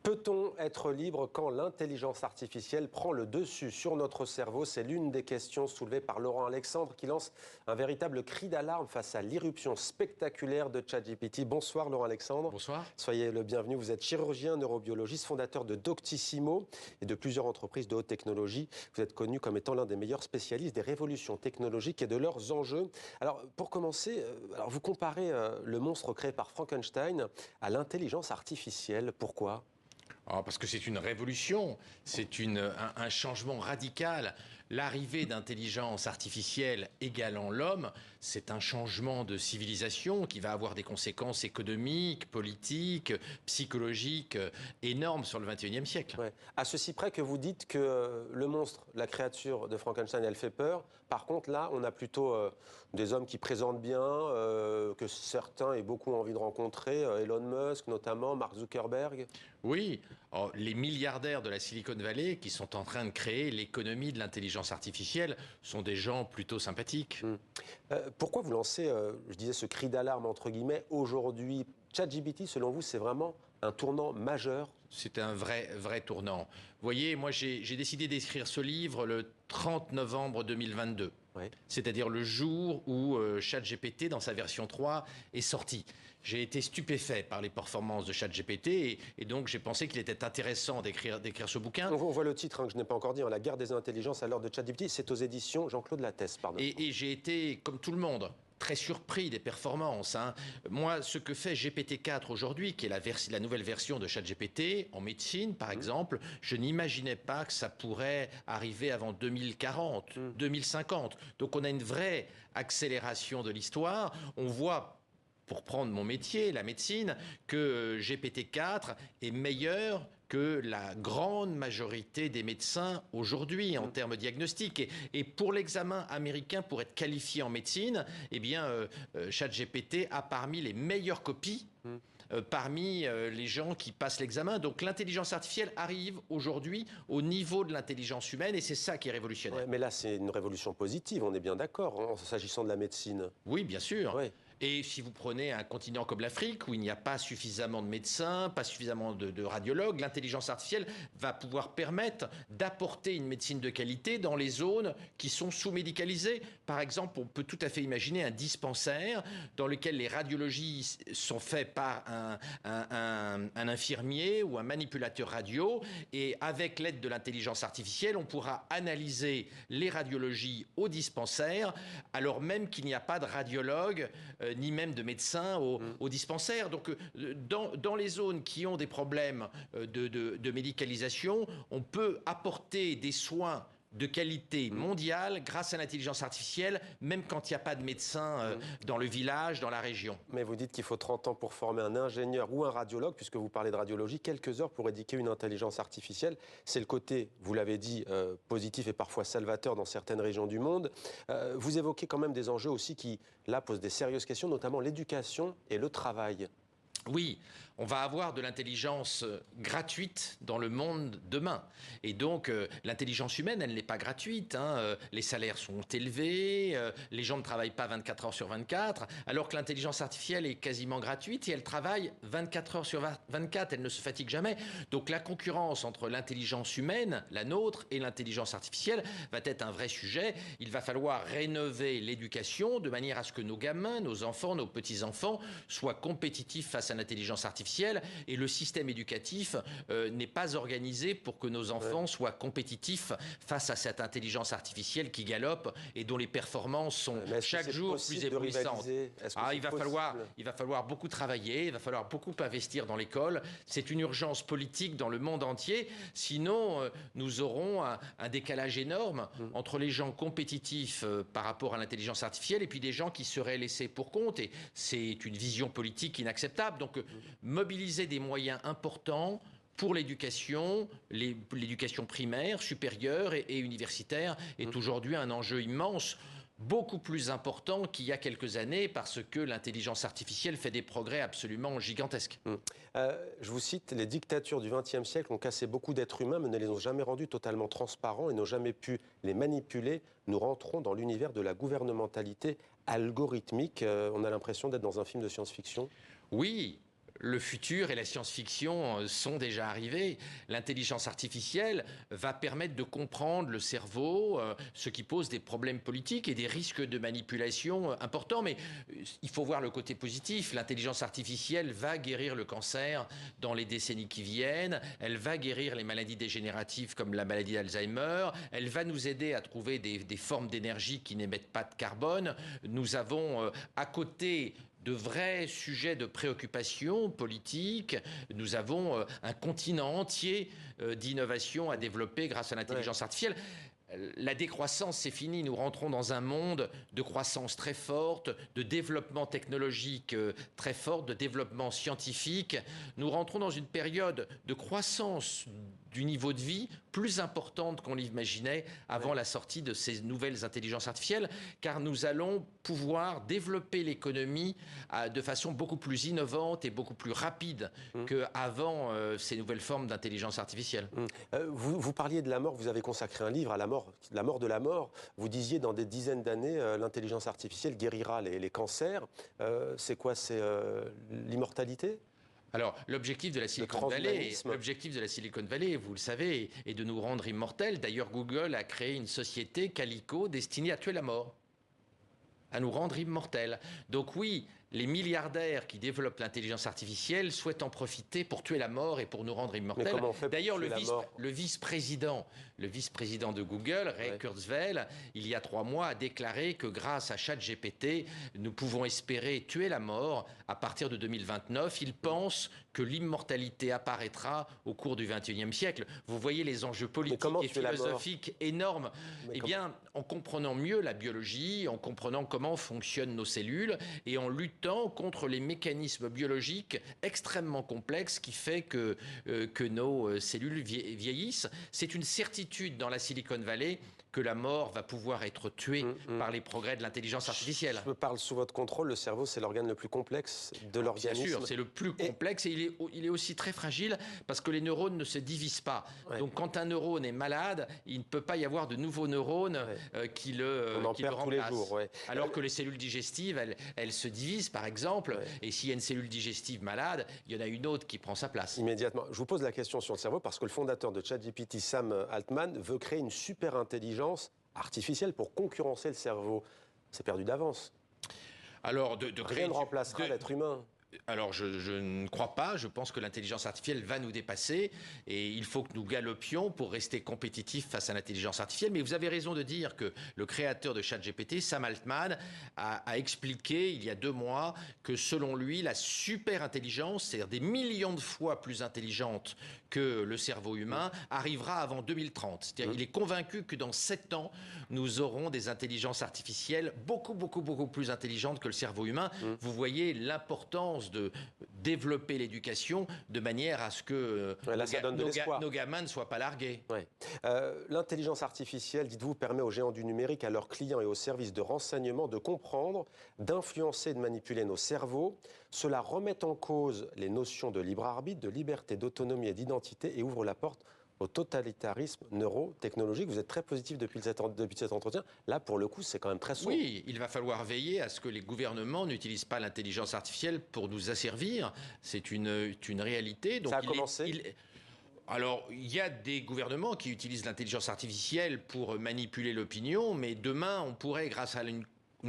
Peut-on être libre quand l'intelligence artificielle prend le dessus sur notre cerveau? C'est l'une des questions soulevées par Laurent Alexandre qui lance un véritable cri d'alarme face à l'irruption spectaculaire de ChatGPT. Bonsoir Laurent Alexandre. Bonsoir. Soyez le bienvenu. Vous êtes chirurgien, neurobiologiste, fondateur de Doctissimo et de plusieurs entreprises de haute technologie. Vous êtes connu comme étant l'un des meilleurs spécialistes des révolutions technologiques et de leurs enjeux. Alors pour commencer, vous comparez le monstre créé par Frankenstein à l'intelligence artificielle. Pourquoi ? Parce que c'est une révolution, c'est un changement radical. L'arrivée d'intelligence artificielle égalant l'homme, c'est un changement de civilisation qui va avoir des conséquences économiques, politiques, psychologiques énormes sur le XXIe siècle. Ouais. À ceci près que vous dites que le monstre, la créature de Frankenstein, elle fait peur. Par contre, là, on a plutôt des hommes qui présentent bien, que certains aient beaucoup envie de rencontrer, Elon Musk notamment, Mark Zuckerberg. Oui, les milliardaires de la Silicon Valley qui sont en train de créer l'économie de l'intelligence artificielle sont des gens plutôt sympathiques. Pourquoi vous lancez, je disais, ce cri d'alarme, entre guillemets, aujourd'hui? ChatGPT, selon vous, c'est vraiment un tournant majeur? C'est un vrai tournant. Vous voyez, moi j'ai décidé d'écrire ce livre le 30 novembre 2022. Oui. C'est-à-dire le jour où ChatGPT, dans sa version 3, est sorti. J'ai été stupéfait par les performances de ChatGPT et donc j'ai pensé qu'il était intéressant d'écrire ce bouquin. On voit le titre, que je n'ai pas encore dit, La guerre des intelligences à l'heure de ChatGPT. C'est aux éditions Jean-Claude Lattès, pardon. Et j'ai été, comme tout le monde, très surpris des performances. Moi, ce que fait GPT-4 aujourd'hui, qui est la nouvelle version de ChatGPT, en médecine par exemple, je n'imaginais pas que ça pourrait arriver avant 2040, 2050. Donc on a une vraie accélération de l'histoire. On voit, pour prendre mon métier, la médecine, que GPT-4 est meilleur que la grande majorité des médecins aujourd'hui en termes diagnostiques. Et pour l'examen américain, pour être qualifié en médecine, eh bien, ChatGPT a parmi les meilleures copies parmi les gens qui passent l'examen. Donc l'intelligence artificielle arrive aujourd'hui au niveau de l'intelligence humaine et c'est ça qui est révolutionnaire. Ouais, mais là, c'est une révolution positive, on est bien d'accord, s'agissant de la médecine. Oui, bien sûr. Ouais. Et si vous prenez un continent comme l'Afrique, où il n'y a pas suffisamment de médecins, pas suffisamment de radiologues, l'intelligence artificielle va pouvoir permettre d'apporter une médecine de qualité dans les zones qui sont sous-médicalisées. Par exemple, on peut tout à fait imaginer un dispensaire dans lequel les radiologies sont faites par un infirmier ou un manipulateur radio. Et avec l'aide de l'intelligence artificielle, on pourra analyser les radiologies au dispensaire, alors même qu'il n'y a pas de radiologue ni même de médecins au dispensaire. Donc, dans les zones qui ont des problèmes de médicalisation, on peut apporter des soins de qualité mondiale grâce à l'intelligence artificielle, même quand il n'y a pas de médecin dans le village, dans la région. Mais vous dites qu'il faut 30 ans pour former un ingénieur ou un radiologue, puisque vous parlez de radiologie, quelques heures pour éduquer une intelligence artificielle. C'est le côté, vous l'avez dit, positif et parfois salvateur dans certaines régions du monde. Vous évoquez quand même des enjeux aussi qui, là, posent des sérieuses questions, notamment l'éducation et le travail. Oui, on va avoir de l'intelligence gratuite dans le monde demain. Et donc, l'intelligence humaine, elle n'est pas gratuite. Les salaires sont élevés, les gens ne travaillent pas 24 heures sur 24, alors que l'intelligence artificielle est quasiment gratuite et elle travaille 24 heures sur 24, elle ne se fatigue jamais. Donc, la concurrence entre l'intelligence humaine, la nôtre, et l'intelligence artificielle va être un vrai sujet. Il va falloir rénover l'éducation de manière à ce que nos gamins, nos enfants, nos petits-enfants soient compétitifs face à l'intelligence artificielle et le système éducatif n'est pas organisé pour que nos enfants soient compétitifs face à cette intelligence artificielle qui galope et dont les performances sont chaque jour plus éblouissantes. Il va falloir beaucoup travailler, il va falloir beaucoup investir dans l'école. C'est une urgence politique dans le monde entier. Sinon, nous aurons un décalage énorme entre les gens compétitifs par rapport à l'intelligence artificielle et puis des gens qui seraient laissés pour compte. Et c'est une vision politique inacceptable. Donc, mobiliser des moyens importants pour l'éducation, l'éducation primaire, supérieure et universitaire est aujourd'hui un enjeu immense, beaucoup plus important qu'il y a quelques années parce que l'intelligence artificielle fait des progrès absolument gigantesques. Je vous cite, les dictatures du XXe siècle ont cassé beaucoup d'êtres humains mais ne les ont jamais rendus totalement transparents et n'ont jamais pu les manipuler. Nous rentrons dans l'univers de la gouvernementalité algorithmique. On a l'impression d'être dans un film de science-fiction. Oui, le futur et la science-fiction sont déjà arrivés. L'intelligence artificielle va permettre de comprendre le cerveau, ce qui pose des problèmes politiques et des risques de manipulation importants. Mais il faut voir le côté positif. L'intelligence artificielle va guérir le cancer dans les décennies qui viennent. Elle va guérir les maladies dégénératives comme la maladie d'Alzheimer. Elle va nous aider à trouver des formes d'énergie qui n'émettent pas de carbone. Nous avons à côté de vrais sujets de préoccupation politique. Nous avons un continent entier d'innovation à développer grâce à l'intelligence artificielle. La décroissance, c'est fini. Nous rentrons dans un monde de croissance très forte, de développement technologique très fort, de développement scientifique. Nous rentrons dans une période de croissance du niveau de vie plus importante qu'on l'imaginait avant la sortie de ces nouvelles intelligences artificielles, car nous allons pouvoir développer l'économie de façon beaucoup plus innovante et beaucoup plus rapide qu'avant ces nouvelles formes d'intelligence artificielle. Vous parliez de la mort, vous avez consacré un livre à la mort de la mort. Vous disiez dans des dizaines d'années, l'intelligence artificielle guérira les cancers. C'est quoi? C'est l'immortalité? Alors, l'objectif de la Silicon Valley, vous le savez, est de nous rendre immortels. D'ailleurs, Google a créé une société, Calico, destinée à tuer la mort, à nous rendre immortels. Donc oui, les milliardaires qui développent l'intelligence artificielle souhaitent en profiter pour tuer la mort et pour nous rendre immortels. D'ailleurs, le vice-président de Google, Ray Kurzweil, il y a 3 mois, a déclaré que grâce à ChatGPT, nous pouvons espérer tuer la mort à partir de 2029. Il pense que l'immortalité apparaîtra au cours du XXIe siècle. Vous voyez les enjeux politiques et philosophiques énormes. Eh bien, en comprenant mieux la biologie, en comprenant comment fonctionnent nos cellules et en luttant contre les mécanismes biologiques extrêmement complexes qui fait que nos cellules vieillissent. C'est une certitude dans la Silicon Valley que la mort va pouvoir être tuée par les progrès de l'intelligence artificielle. Je parle sous votre contrôle, le cerveau, c'est l'organe le plus complexe de l'organisme. Bien sûr, c'est le plus complexe et il est aussi très fragile parce que les neurones ne se divisent pas. Donc quand un neurone est malade, il ne peut pas y avoir de nouveaux neurones qui le remplacent. Tous les jours, Alors que les cellules digestives, elles se divisent par exemple, et s'il y a une cellule digestive malade, il y en a une autre qui prend sa place. Immédiatement. Je vous pose la question sur le cerveau parce que le fondateur de ChatGPT, Sam Altman, veut créer une super intelligence artificielle pour concurrencer le cerveau. C'est perdu d'avance. Alors, rien ne remplacera l'être humain. Alors, je ne crois pas. Je pense que l'intelligence artificielle va nous dépasser et il faut que nous galopions pour rester compétitifs face à l'intelligence artificielle. Mais vous avez raison de dire que le créateur de ChatGPT, Sam Altman, a expliqué il y a 2 mois que selon lui, la super intelligence, c'est-à-dire des millions de fois plus intelligente que le cerveau humain, arrivera avant 2030. C'est-à-dire qu'il est convaincu que dans 7 ans, nous aurons des intelligences artificielles beaucoup plus intelligentes que le cerveau humain. Vous voyez l'importance de développer l'éducation de manière à ce que nos gamins ne soient pas largués. L'intelligence artificielle, dites-vous, permet aux géants du numérique, à leurs clients et aux services de renseignement de comprendre, d'influencer et de manipuler nos cerveaux. Cela remet en cause les notions de libre arbitre, de liberté, d'autonomie et d'identité et ouvre la porte au totalitarisme neurotechnologique. Vous êtes très positif depuis cet entretien. Là, pour le coup, c'est quand même très sombre. Oui, il va falloir veiller à ce que les gouvernements n'utilisent pas l'intelligence artificielle pour nous asservir. C'est une réalité. Donc ça a commencé. Alors, il y a des gouvernements qui utilisent l'intelligence artificielle pour manipuler l'opinion, mais demain, on pourrait, grâce à une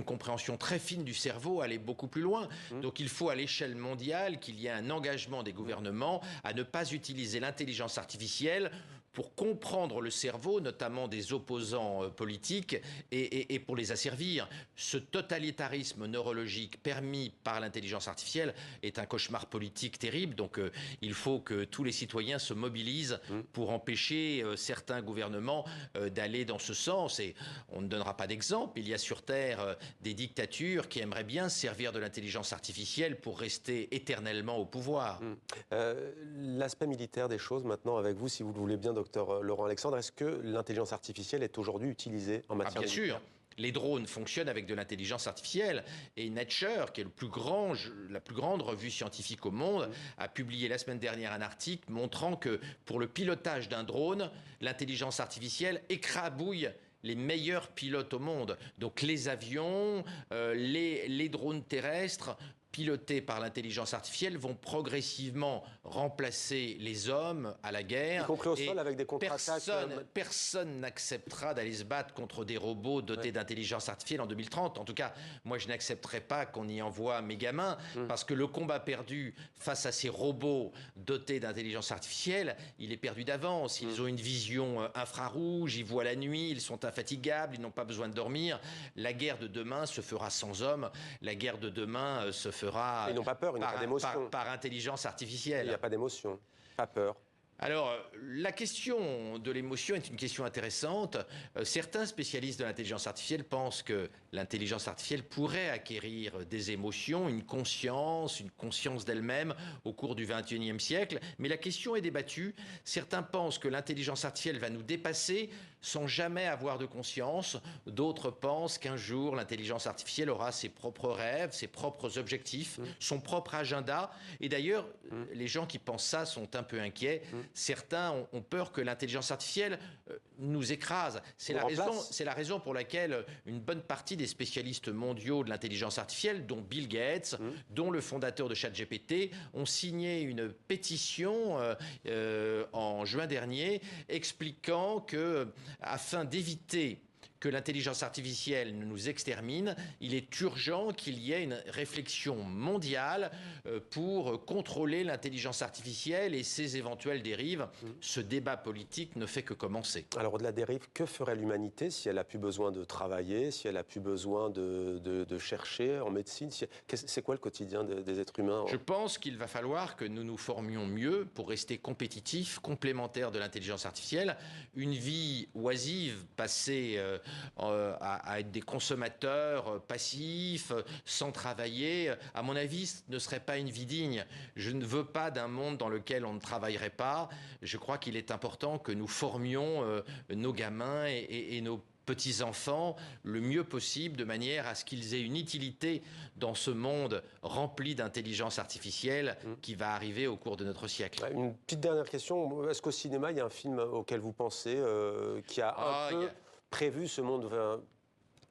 compréhension très fine du cerveau, aller beaucoup plus loin. Donc il faut à l'échelle mondiale qu'il y ait un engagement des gouvernements à ne pas utiliser l'intelligence artificielle pour comprendre le cerveau, notamment des opposants politiques, et pour les asservir. Ce totalitarisme neurologique permis par l'intelligence artificielle est un cauchemar politique terrible. Donc il faut que tous les citoyens se mobilisent pour empêcher certains gouvernements d'aller dans ce sens. Et on ne donnera pas d'exemple. Il y a sur Terre des dictatures qui aimeraient bien servir de l'intelligence artificielle pour rester éternellement au pouvoir. L'aspect militaire des choses, maintenant, avec vous, si vous le voulez bien, docteur Laurent Alexandre, est-ce que l'intelligence artificielle est aujourd'hui utilisée en matière militaire ? Bien sûr. Les drones fonctionnent avec de l'intelligence artificielle et Nature, qui est la plus grande revue scientifique au monde, a publié la semaine dernière un article montrant que pour le pilotage d'un drone, l'intelligence artificielle écrabouille les meilleurs pilotes au monde. Donc les avions, les drones terrestres pilotés par l'intelligence artificielle vont progressivement remplacer les hommes à la guerre. Y compris au sol avec des contre-attaques. Personne n'acceptera d'aller se battre contre des robots dotés d'intelligence artificielle en 2030. En tout cas, moi, je n'accepterai pas qu'on y envoie mes gamins parce que le combat perdu face à ces robots dotés d'intelligence artificielle, il est perdu d'avance. Ils ont une vision infrarouge, ils voient la nuit, ils sont infatigables, ils n'ont pas besoin de dormir. La guerre de demain se fera sans hommes. La guerre de demain se fera ils n'ont pas peur, ils n'ont pas d'émotion. Par intelligence artificielle. Il n'y a pas d'émotion, pas peur. Alors, la question de l'émotion est une question intéressante. Certains spécialistes de l'intelligence artificielle pensent que l'intelligence artificielle pourrait acquérir des émotions, une conscience d'elle-même au cours du XXIe siècle. Mais la question est débattue. Certains pensent que l'intelligence artificielle va nous dépasser sans jamais avoir de conscience. D'autres pensent qu'un jour, l'intelligence artificielle aura ses propres rêves, ses propres objectifs, son propre agenda. Et d'ailleurs, les gens qui pensent ça sont un peu inquiets. Certains ont peur que l'intelligence artificielle nous écrase. C'est la raison pour laquelle une bonne partie des spécialistes mondiaux de l'intelligence artificielle, dont Bill Gates, dont le fondateur de ChatGPT, ont signé une pétition en juin dernier expliquant que, afin d'éviter que l'intelligence artificielle ne nous extermine, il est urgent qu'il y ait une réflexion mondiale pour contrôler l'intelligence artificielle et ses éventuelles dérives. Ce débat politique ne fait que commencer. Alors, au-delà des dérives, que ferait l'humanité si elle n'a plus besoin de travailler, si elle n'a plus besoin de chercher en médecine? C'est quoi le quotidien des êtres humains? Je pense qu'il va falloir que nous nous formions mieux pour rester compétitifs, complémentaires de l'intelligence artificielle. Une vie oisive, passée à être des consommateurs passifs, sans travailler, à mon avis, ce ne serait pas une vie digne. Je ne veux pas d'un monde dans lequel on ne travaillerait pas. Je crois qu'il est important que nous formions nos gamins et nos petits-enfants le mieux possible, de manière à ce qu'ils aient une utilité dans ce monde rempli d'intelligence artificielle qui va arriver au cours de notre siècle. Une petite dernière question. Est-ce qu'au cinéma, il y a un film auquel vous pensez qui a un peu prévu ce monde?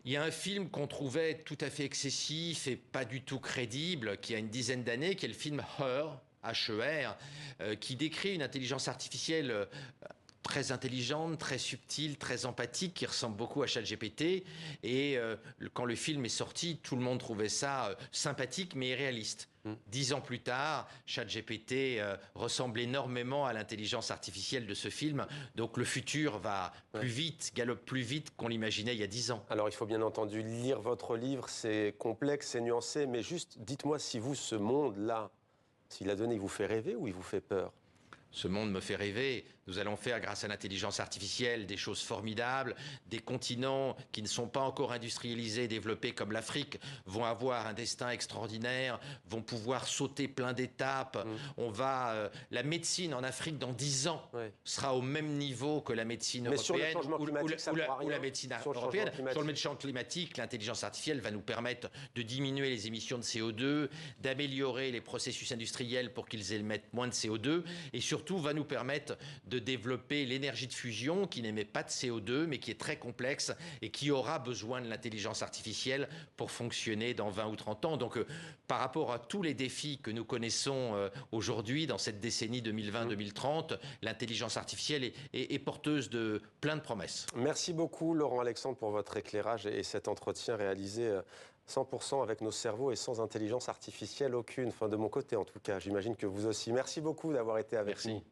Il y a un film qu'on trouvait tout à fait excessif et pas du tout crédible, qui a une dizaine d'années, qui est le film Her, H-E-R, qui décrit une intelligence artificielle très intelligente, très subtile, très empathique, qui ressemble beaucoup à ChatGPT. Et quand le film est sorti, tout le monde trouvait ça sympathique mais irréaliste. 10 ans plus tard, ChatGPT ressemble énormément à l'intelligence artificielle de ce film. Donc le futur va plus vite, galope plus vite qu'on l'imaginait il y a 10 ans. Alors il faut bien entendu lire votre livre, c'est complexe, c'est nuancé, mais juste dites-moi si vous, ce monde-là, s'il a donné, il vous fait rêver ou il vous fait peur? Ce monde me fait rêver. Nous allons faire, grâce à l'intelligence artificielle, des choses formidables. Des continents qui ne sont pas encore industrialisés, développés comme l'Afrique, vont avoir un destin extraordinaire, vont pouvoir sauter plein d'étapes. La médecine en Afrique, dans 10 ans, sera au même niveau que la médecine européenne ou la médecine européenne. Sur le champ climatique, l'intelligence artificielle va nous permettre de diminuer les émissions de CO2, d'améliorer les processus industriels pour qu'ils émettent moins de CO2, et surtout va nous permettre de développer l'énergie de fusion qui n'émet pas de CO2 mais qui est très complexe et qui aura besoin de l'intelligence artificielle pour fonctionner dans 20 ou 30 ans. Donc par rapport à tous les défis que nous connaissons aujourd'hui dans cette décennie 2020-2030, l'intelligence artificielle est porteuse de plein de promesses. Merci beaucoup Laurent Alexandre pour votre éclairage et cet entretien réalisé 100% avec nos cerveaux et sans intelligence artificielle aucune. Enfin, de mon côté en tout cas, j'imagine que vous aussi. Merci beaucoup d'avoir été avec nous.